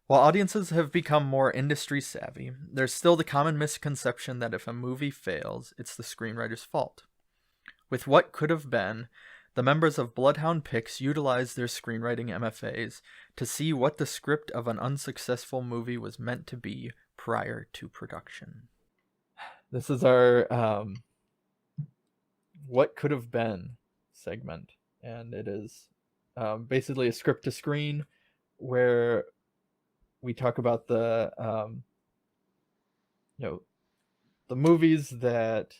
While audiences have become more industry savvy, there's still the common misconception that if a movie fails, it's the screenwriter's fault. With What Could Have Been, the members of Bloodhound Pix utilized their screenwriting MFAs to see what the script of an unsuccessful movie was meant to be prior to production. This is our What Could Have Been segment, and it is basically a script to screen where we talk about the the movies that,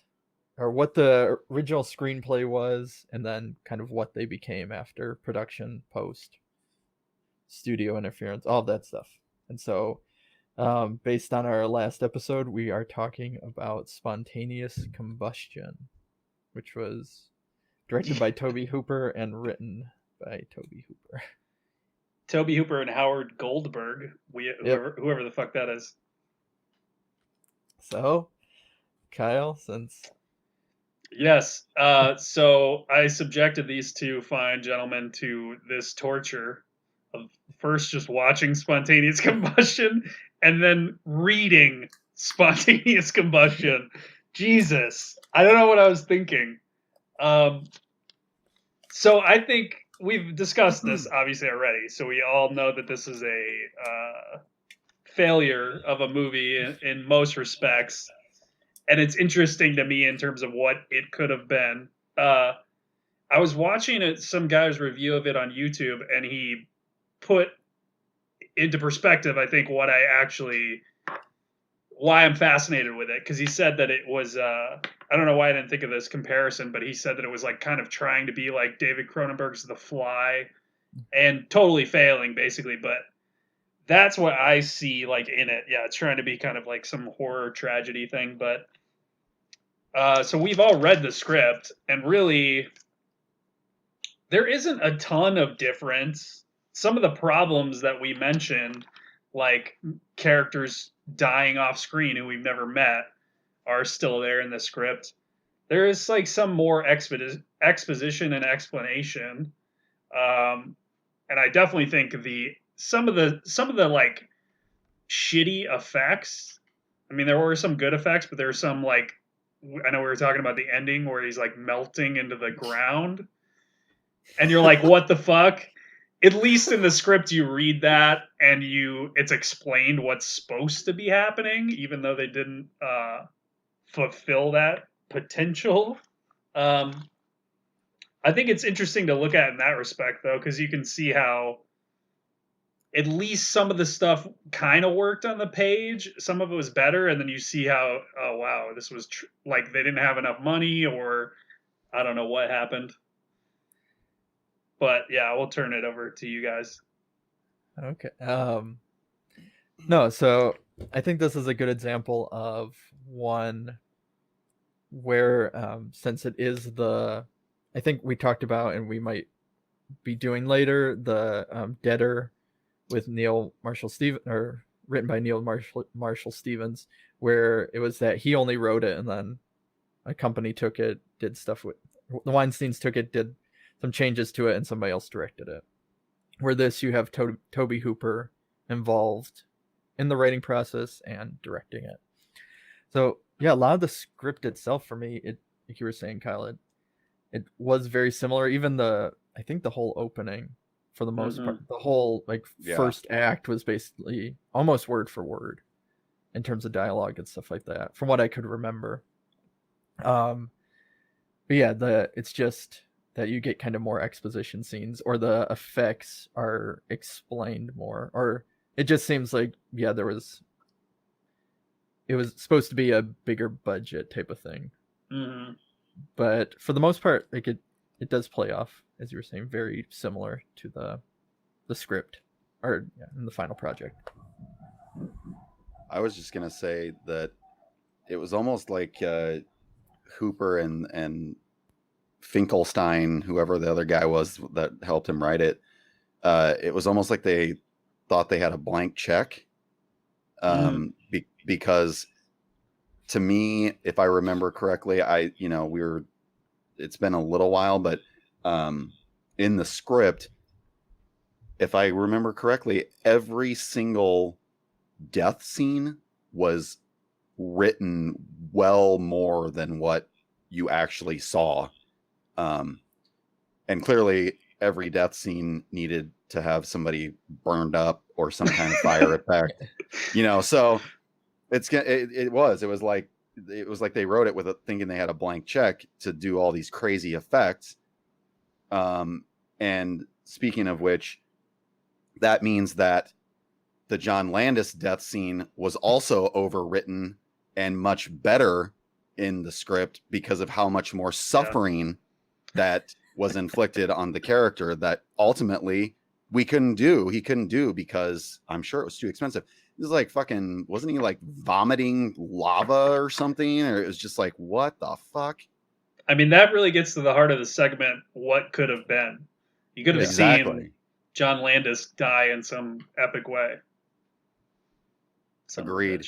or what the original screenplay was, and then kind of what they became after production, post, studio interference, all of that stuff. And so, based on our last episode, we are talking about Spontaneous Combustion, which was directed by Tobe Hooper and written by Tobe Hooper. Tobe Hooper and Howard Goldberg, whoever the fuck that is. So, Kyle, since... Yes, so I subjected these two fine gentlemen to this torture of first just watching Spontaneous Combustion and then reading Spontaneous Combustion. Jesus, I don't know what I was thinking. So I think we've discussed this obviously already, so we all know that this is a failure of a movie in most respects, and it's interesting to me in terms of what it could have been. I was watching some guy's review of it on YouTube, and he put into perspective, I think, why I'm fascinated with it, because he said that it was I don't know why I didn't think of this comparison, but he said that it was like kind of trying to be like David Cronenberg's The Fly and totally failing basically, but that's what I see like in it. Yeah, it's trying to be kind of like some horror tragedy thing, but so we've all read the script, and really there isn't a ton of difference. Some of the problems that we mentioned, like characters dying off screen who we've never met, are still there in the script. There is like some more exposition and explanation, and I definitely think some of the like shitty effects. I mean, there were some good effects, but there are some like, I know we were talking about the ending where he's like melting into the ground, and you're like, what the fuck? At least in the script, you read that and it's explained what's supposed to be happening, even though they didn't fulfill that potential. I think it's interesting to look at in that respect, though, because you can see how at least some of the stuff kind of worked on the page. Some of it was better, and then you see how, oh wow, this was like they didn't have enough money, or I don't know what happened. But yeah, we'll turn it over to you guys. Okay. No, so I think this is a good example of one where, since it is I think we talked about, and we might be doing later, the Deader with Neil Marshall Stevens, or written by Neil Marshall Stevens, where it was that he only wrote it, and then a company took it, did stuff with the Weinsteins, took it, did some changes to it, and somebody else directed it. Where this, you have Tobe Hooper involved in the writing process and directing it. So yeah, a lot of the script itself for me, like you were saying, Kyle, it was very similar. Even I think the whole opening, for the most part, the whole first act was basically almost word for word in terms of dialogue and stuff like that, from what I could remember. But yeah, it's just that you get kind of more exposition scenes, or the effects are explained more, or it just seems like, yeah, it was supposed to be a bigger budget type of thing. Mm-hmm. But for the most part, like it does play off, as you were saying, very similar to the script, or in the final project. I was just gonna say that it was almost like Hooper and Finkelstein, whoever the other guy was that helped him write it, it was almost like they thought they had a blank check, because to me, if I remember correctly, it's been a little while, but in the script, if I remember correctly, every single death scene was written well more than what you actually saw. And clearly every death scene needed to have somebody burned up or some kind of fire effect, so it was like they wrote it with thinking they had a blank check to do all these crazy effects. And speaking of which, that means that the John Landis death scene was also overwritten and much better in the script because of how much more suffering that was inflicted on the character that ultimately he couldn't do because I'm sure it was too expensive. It was like fucking, wasn't he like vomiting lava or something? Or it was just like, what the fuck? I mean, that really gets to the heart of the segment. What could have been? You could have seen John Landis die in some epic way. Agreed.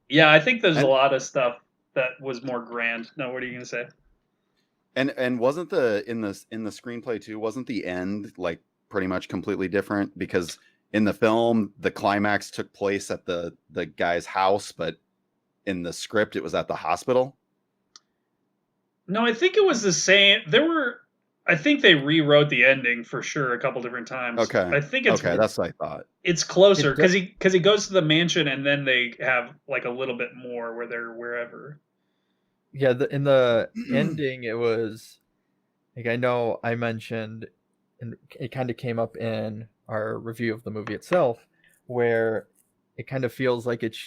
Yeah, I think there's a lot of stuff that was more grand. No, what are you gonna say? And wasn't in the screenplay too? Wasn't the end like pretty much completely different? Because in the film, the climax took place at the guy's house, but in the script, it was at the hospital. No, I think it was the same. I think they rewrote the ending for sure a couple different times. Okay. I think it's okay. That's what I thought. It's closer because he goes to the mansion and then they have like a little bit more where they're wherever. Yeah, in the ending, it was like, I know I mentioned, and it kind of came up in our review of the movie itself, where it kind of feels like it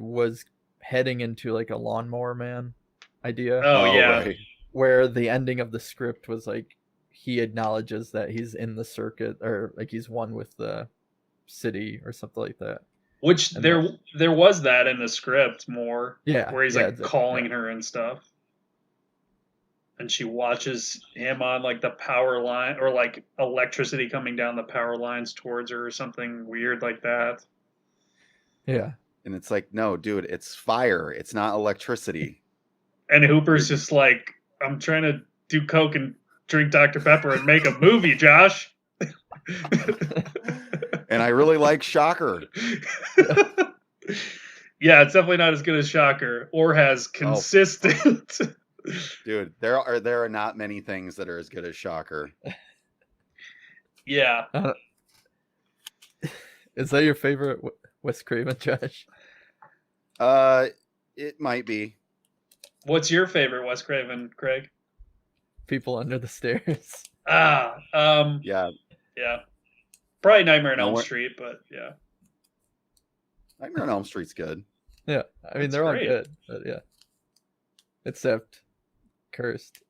was heading into like a Lawnmower Man idea. Oh yeah, right. Where the ending of the script was like he acknowledges that he's in the circuit, or like he's one with the city or something like that. Which and there was that in the script more. Yeah. Where he's like calling her and stuff. And she watches him on like the power line, or like electricity coming down the power lines towards her, or something weird like that. Yeah. And it's like, no, dude, it's fire. It's not electricity. And Hooper's just like, I'm trying to do coke and drink Dr. Pepper and make a movie, Josh. And I really like Shocker. Yeah, it's definitely not as good as Shocker, or has consistent. Dude, there are not many things that are as good as Shocker. Yeah. Is that your favorite Wes Craven, Josh? It might be. What's your favorite Wes Craven, Craig? People Under the Stairs. Yeah. Probably Nightmare on Elm Street, but yeah. Nightmare on Elm Street's good. Yeah, I mean, they're all good, but yeah. Except Cursed.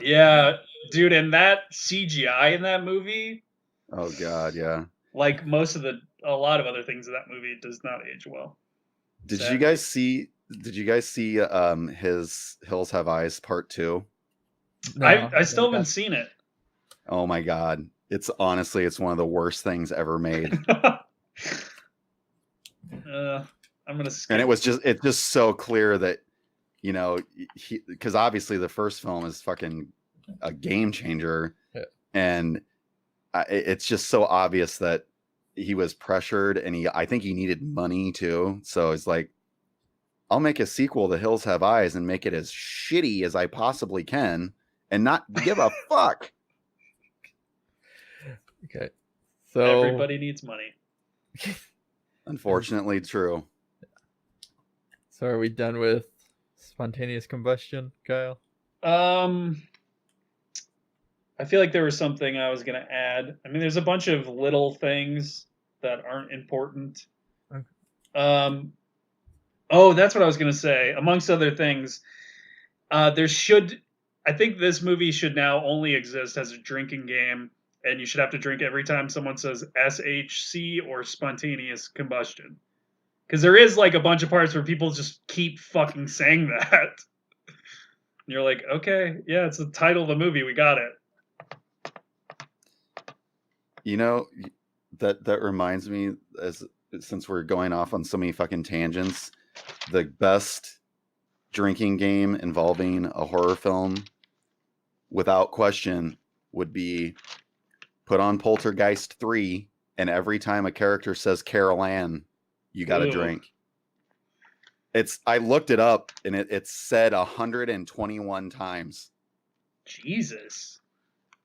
Yeah, dude, and that CGI in that movie. Oh God, yeah. Like a lot of other things in that movie does not age well. Did you guys see his Hills Have Eyes Part 2? No, I still haven't seen it. Oh my God. It's honestly one of the worst things ever made. I'm gonna skip. And it's just so clear that, because obviously the first film is fucking a game changer, and it's just so obvious that he was pressured, and I think he needed money too. So it's like, I'll make a sequel to Hills Have Eyes and make it as shitty as I possibly can, and not give a fuck. Okay, so everybody needs money. Unfortunately, true. So are we done with spontaneous combustion, Kyle? I feel like there was something I was going to add. I mean, there's a bunch of little things that aren't important. Okay. That's what I was going to say. Amongst other things, I think this movie should now only exist as a drinking game, and you should have to drink every time someone says SHC or spontaneous combustion. Because there is like a bunch of parts where people just keep fucking saying that. And you're like, okay, yeah, it's the title of the movie. We got it. That reminds me, since we're going off on so many fucking tangents, the best drinking game involving a horror film, without question, would be put on Poltergeist 3, and every time a character says Carol Ann, you got to drink. I looked it up, and it's said 121 times. Jesus.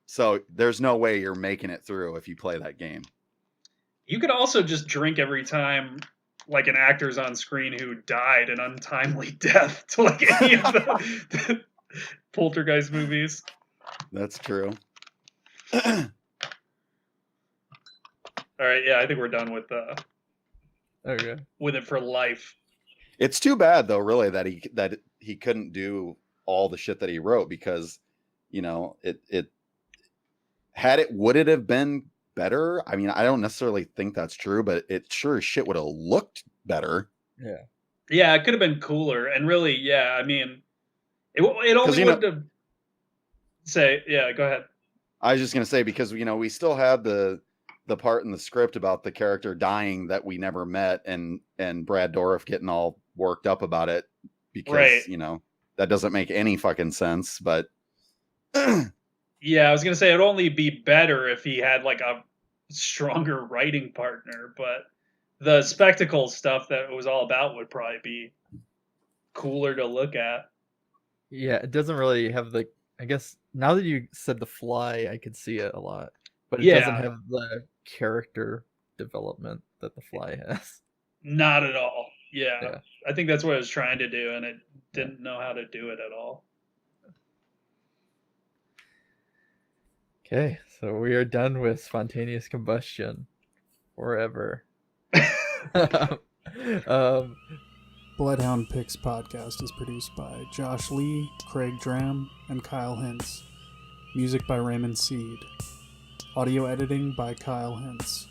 So there's no way you're making it through if you play that game. You could also just drink every time, like, an actor's on screen who died an untimely death to, like, any of the Poltergeist movies. That's true. All right, yeah, I think we're done with with it for life. It's too bad, though, really, that he couldn't do all the shit that he wrote, because, you know, would it have been better? I mean, I don't necessarily think that's true, but it sure as shit would have looked better. Yeah, it could have been cooler, and really, yeah, I mean, it only would have. Go ahead. I was just gonna say, because, you know, we still had the part in the script about the character dying that we never met, and Brad Dourif getting all worked up about it, because you know, that doesn't make any fucking sense. But yeah, I was gonna say it'd only be better if he had like a stronger writing partner, but the spectacle stuff that it was all about would probably be cooler to look at. Yeah, it doesn't really have the. I guess now that you said The Fly, I could see it a lot, but it doesn't have the character development that The Fly has. Not at all. Yeah. I think that's what it was trying to do, and it didn't know how to do it at all. Okay, so we are done with spontaneous combustion forever. Bloodhound Pix podcast is produced by Josh Lee, Craig Dram, and Kyle Hintz. Music by Raymond Seed. Audio editing by Kyle Hintz.